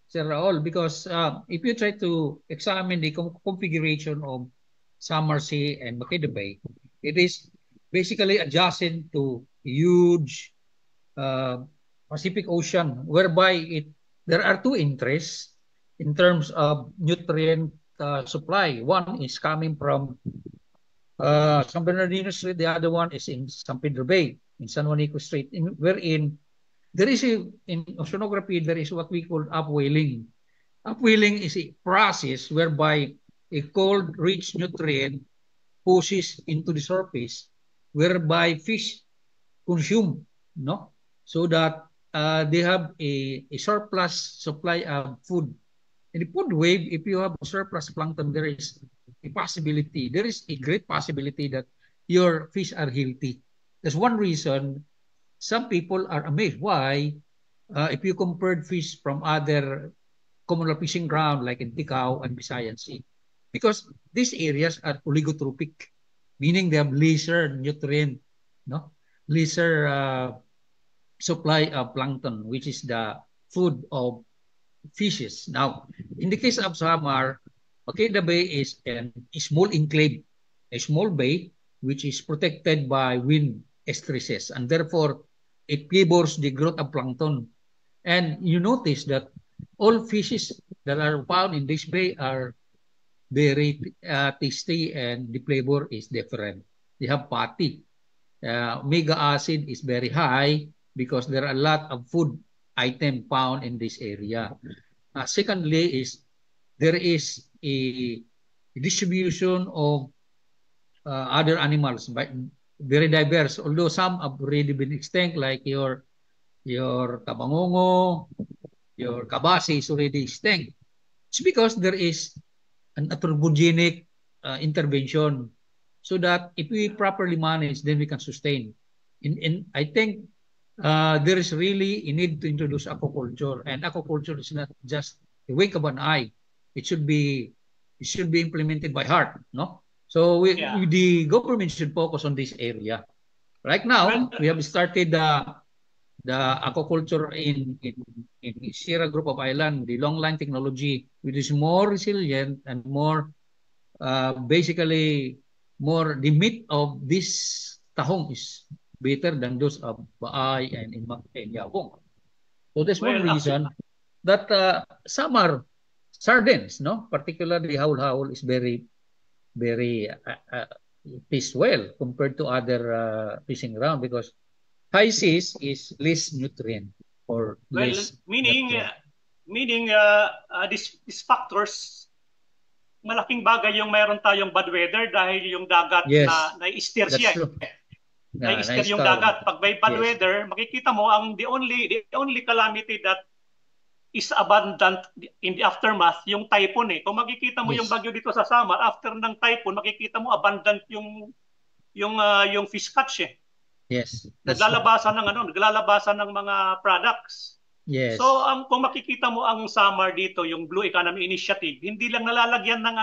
Sir Raul, because if you try to examine the configuration of Samar Sea and Makeda Bay, it is basically adjacent to huge Pacific Ocean, whereby there are two interests in terms of nutrient supply. One is coming from San Bernardino Strait, the other one is in San Pedro Bay, in San Juanico Strait, wherein there is in oceanography, there is what we call upwelling. Upwelling is a process whereby a cold, rich nutrient pushes into the surface, whereby fish consume, no? So that they have a surplus supply of food. In the food wave, if you have a surplus plankton, there is a possibility, there is a great possibility that your fish are healthy. That's one reason some people are amazed. Why? If you compared fish from other communal fishing ground like in Ticao and Visayan Sea, because these areas are oligotrophic, meaning they have lesser nutrient, no, lesser supply of plankton, which is the food of fishes. Now, in the case of Samar, Makeda Bay is a small enclave, a small bay which is protected by wind estresses, and therefore it favors the growth of plankton. And you notice that all fishes that are found in this bay are very tasty, and the flavor is different. They have fatty. Omega acid is very high because there are a lot of food item found in this area. Secondly is there is a distribution of other animals, but very diverse, although some have already been extinct, like your kabangongo, your kabasi is already extinct. It's because there is an anthropogenic intervention, so that if we properly manage, then we can sustain. I think there is really a need to introduce aquaculture, and aquaculture is not just a wink of an eye. It should be implemented by heart, no? So the government should focus on this area. Right now, we have started the aquaculture in Sierra Group of Island, the long line technology, which is more resilient and more basically more, the meat of this tahong is better than those of Baay and in Yabong. So that's one reason that Samar sardines, no, particularly haul is very tastes well compared to other fishing ground, because high seas is less nutrient or less meaning these factors, malaking bagay yung mayroon tayong bad weather dahil yung dagat na i-steer siya. Na-steer yung dagat. Pag may bad weather, makikita mo ang the only calamity that is abundant in the aftermath, yung typhoon eh. Kung makikita mo Yes. yung bagyo dito sa summer, after ng typhoon, makikita mo abundant yung fish catch eh. Yes. That's true. Naglalabasan ng mga products. Yes. So kung makikita mo ang summer dito, yung Blue Economy Initiative, hindi lang nalalagyan ng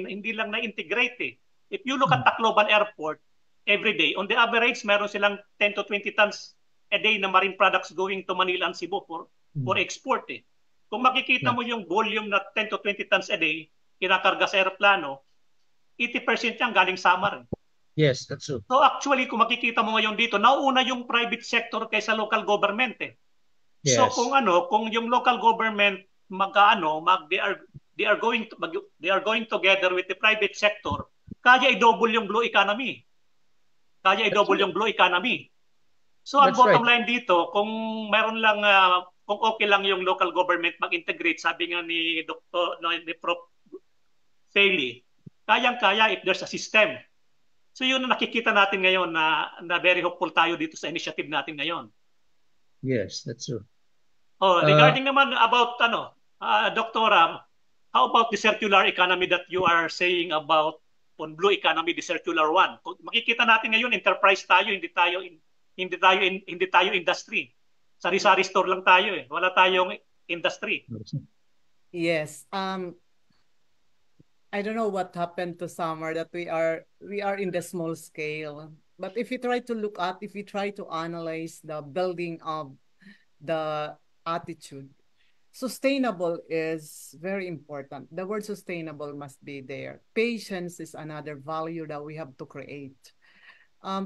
hindi lang na-integrate eh. If you look at Tacloban Airport, every day, on the average, meron silang 10 to 20 tons a day na marine products going to Manila and Cebu for export eh. Kung makikita mo yung volume na 10 to 20 tons a day, kinakarga sa aeroplano, 80% yan galing Samar. Yes, that's true. So actually, kung makikita mo ngayon dito, nauuna yung private sector kaysa local government eh. Yes. So kung yung local government they are going together with the private sector, kaya i-double yung blue economy. So ang bottom line dito, kung meron lang kung okay lang yung local government mag-integrate, sabi nga ni Prof. Fairley, kayang-kaya if there's a system. So yun ang nakikita natin ngayon na very hopeful tayo dito sa initiative natin ngayon. Yes, that's true. Regarding naman about Doktora, how about the circular economy that you are saying about on blue economy, the circular one? Makikita natin ngayon enterprise tayo, hindi tayo industry. Sari-sari store lang tayo eh. Wala tayong industry. Yes. I don't know what happened to summer that we are in the small scale. But if we try to analyze the building of the attitude, sustainable is very important. The word sustainable must be there. Patience is another value that we have to create.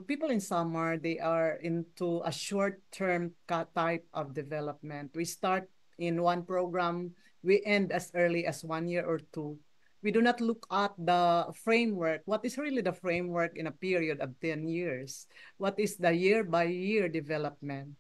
People in summer, they are into a short-term type of development. We start in one program, we end as early as 1 year or two. We do not look at the framework. What is really the framework in a period of 10 years? What is the year-by-year development?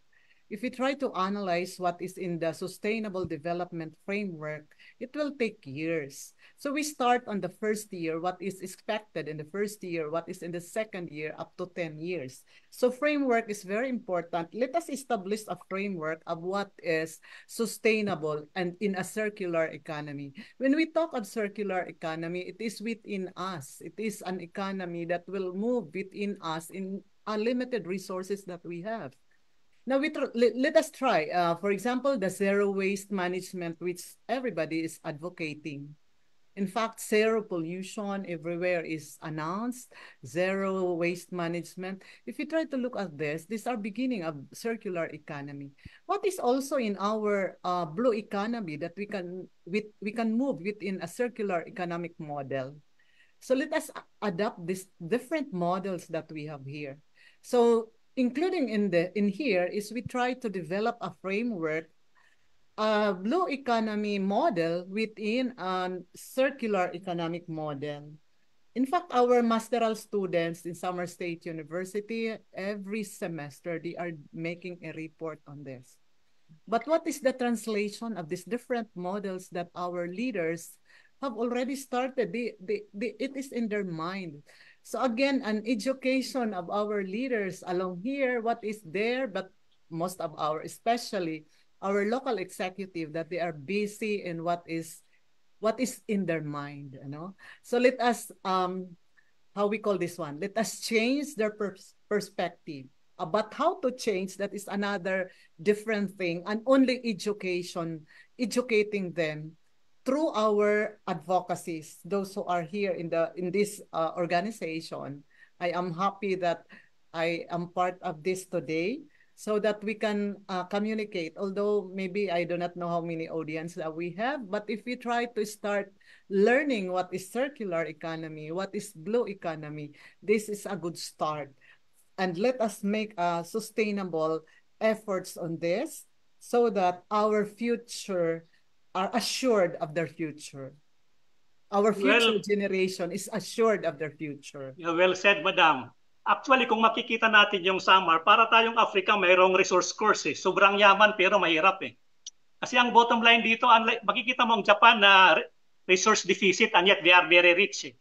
If we try to analyze what is in the sustainable development framework, it will take years. So we start on the first year, what is expected in the first year, what is in the second year, up to 10 years. So framework is very important. Let us establish a framework of what is sustainable and in a circular economy. When we talk of circular economy, it is within us. It is an economy that will move within us in unlimited resources that we have. Now, let us try, for example, the zero waste management, which everybody is advocating. In fact, zero pollution everywhere is announced, zero waste management. If you try to look at this, these are beginning of circular economy. What is also in our blue economy that we can move within a circular economic model? So let us adapt these different models that we have here. So including in here is we try to develop a framework, a blue economy model within a circular economic model. In fact, our masteral students in Samar State University, every semester, they are making a report on this. But what is the translation of these different models that our leaders have already started? It is in their mind. So again, an education of our leaders along here, what is there, but most of especially our local executive, that they are busy in what is in their mind, you know. So let us, how we call this one? Let us change their perspective. But how to change, that is another different thing, and only educating them through our advocacies, those who are here in this organization. I am happy that I am part of this today so that we can communicate. Although maybe I do not know how many audience that we have, but if we try to start learning what is circular economy, what is blue economy, this is a good start. And let us make sustainable efforts on this so that our future are assured of their future. Our future generation is assured of their future. Well said, Madam. Actually, kung makikita natin yung Samar, para tayong Africa, mayroong resource course eh. Sobrang yaman pero mahirap eh. Kasi ang bottom line dito, makikita mo ang Japan na resource deficit and yet they are very rich eh.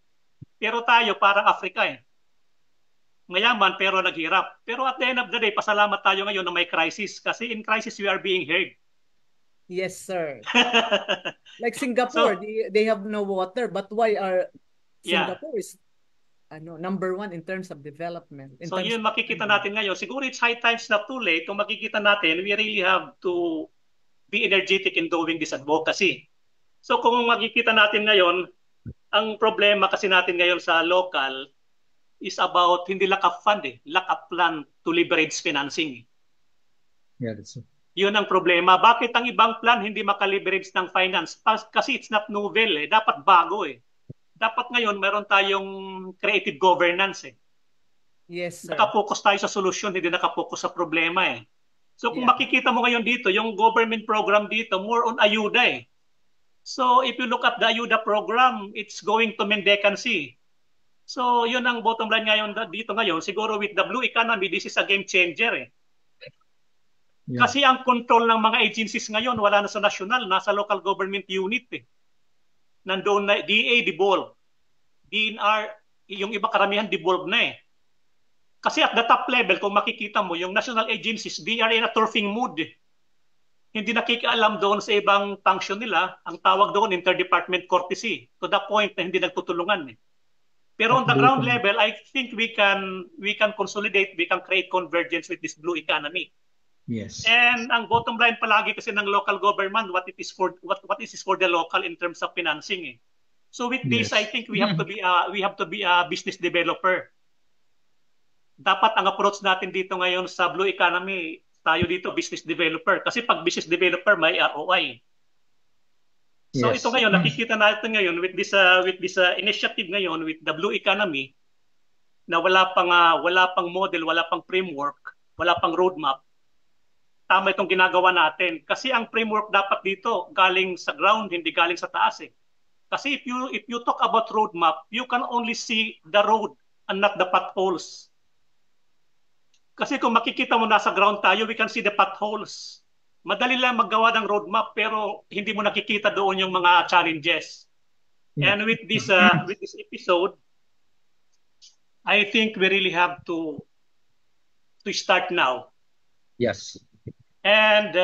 Pero tayo parang Africa eh. Mayaman pero naghirap. Pero at the end of the day, pasalamat tayo ngayon na may crisis. Kasi in crisis, we are being heard. Yes, sir. Like Singapore, they have no water, but why are Singapore is number one in terms of development? So yun makikita natin ngayon. Siguro it's high times na too late. Kung makikita natin, we really have to be energetic in doing this advocacy. So kung makikita natin ngayon, ang problema kasi natin ngayon sa local is about hindi lack of fund, lack of plan to leverage financing. Yeah, that's it. Yun ang problema. Bakit ang ibang plan hindi makaleverage ng finance? Kasi it's not novel. Dapat bago. Dapat ngayon meron tayong creative governance. Yes, sir. Nakapokus tayo sa solusyon, hindi nakapokus sa problema. So kung makikita mo ngayon dito, yung government program dito, more on ayuda. So if you look at the ayuda program, it's going to Mendecan Sea. So yun ang bottom line ngayon dito ngayon. Siguro with the blue economy, this is a game changer. Yeah. Kasi ang control ng mga agencies ngayon, wala na sa national, nasa local government unit. Nandoon na DA, devolve. DNR, yung iba karamihan devolve na. Kasi at the top level, kung makikita mo, yung national agencies, they are in a turfing mood. Hindi nakikialam doon sa ibang function nila. Ang tawag doon, interdepartment courtesy. To the point na hindi nagtutulungan. Pero on the ground level, I think we can consolidate, we can create convergence with this blue economy. Yes. And ang bottom line palagi kasi ng local government, what is for the local in terms of financing. So with this, I think we have to be a business developer. Dapat ang approach natin dito ngayon sa blue economy, tayo dito business developer. Kasi pag business developer, may ROI. So ito ngayon, nakikita natin ngayon with this initiative ngayon with the blue economy na wala pang model, wala pang framework, wala pang roadmap. Tama itong ginagawa natin. Kasi ang framework dapat dito galing sa ground, hindi galing sa taas. Kasi if you talk about roadmap, you can only see the road and not the potholes. Kasi kung makikita mo nasa ground tayo, we can see the potholes. Madali lang maggawa ng roadmap pero hindi mo nakikita doon yung mga challenges. Yeah. And with this episode, I think we really have to start now. Yes. And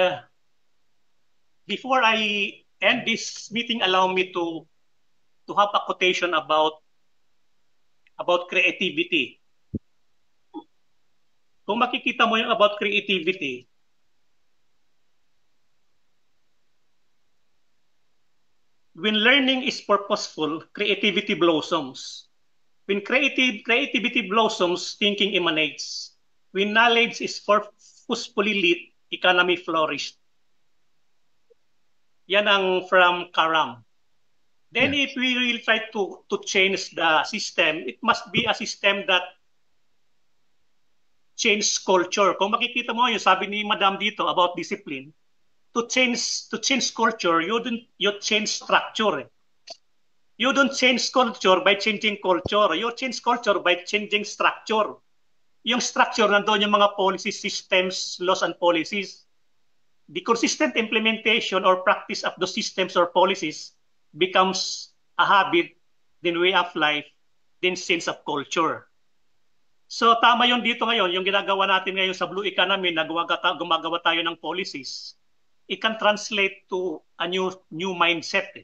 before I end this meeting, allow me to have a quotation about creativity. Kung makikita mo yung about creativity, when learning is purposeful, creativity blossoms. When creativity blossoms, thinking emanates. When knowledge is purposefully lit, economy flourished. Yan ang from Karam. Then if we really try to change the system, it must be a system that change culture. Kung makikita mo yung sabi ni Madam dito about discipline, to change culture, you change structure. You don't change culture by changing culture. You change culture by changing structure. Yung structure, nandoon yung mga policies, systems, laws, and policies. The consistent implementation or practice of the systems or policies becomes a habit, then way of life, then sense of culture. So tama yun dito ngayon, yung ginagawa natin ngayon sa blue economy, gumagawa tayo ng policies. It can translate to a new mindset.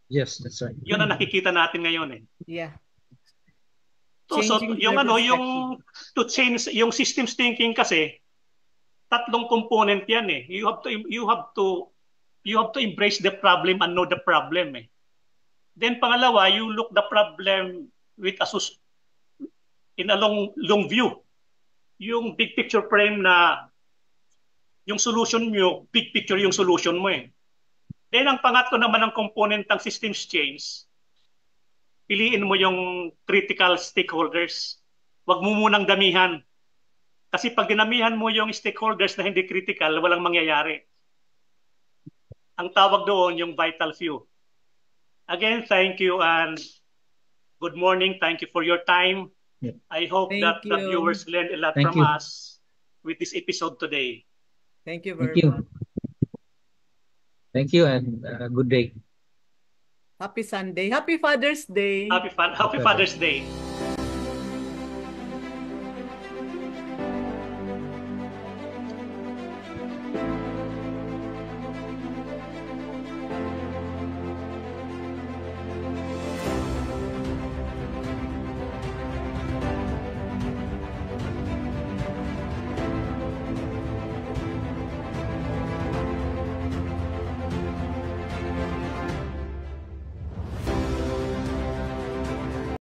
Yes, that's right. Yun ang nakikita natin ngayon. Yeah. So yung to change yung systems thinking kasi tatlong component yan. You have to embrace the problem and know the problem. Then pangalawa, you look the problem with in a long view. Yung big picture frame na yung solution mo, big picture yung solution mo. Then ang pangatlo naman ng component ng systems change, piliin mo yung critical stakeholders. Huwag mo munang damihan. Kasi pag dinamihan mo yung stakeholders na hindi critical, walang mangyayari. Ang tawag doon yung vital few. Again, thank you and good morning. Thank you for your time. I hope that the viewers learned a lot from us with this episode today. Thank you very much. Thank you and good day. Happy Sunday. Happy Father's Day. Happy Father's Day.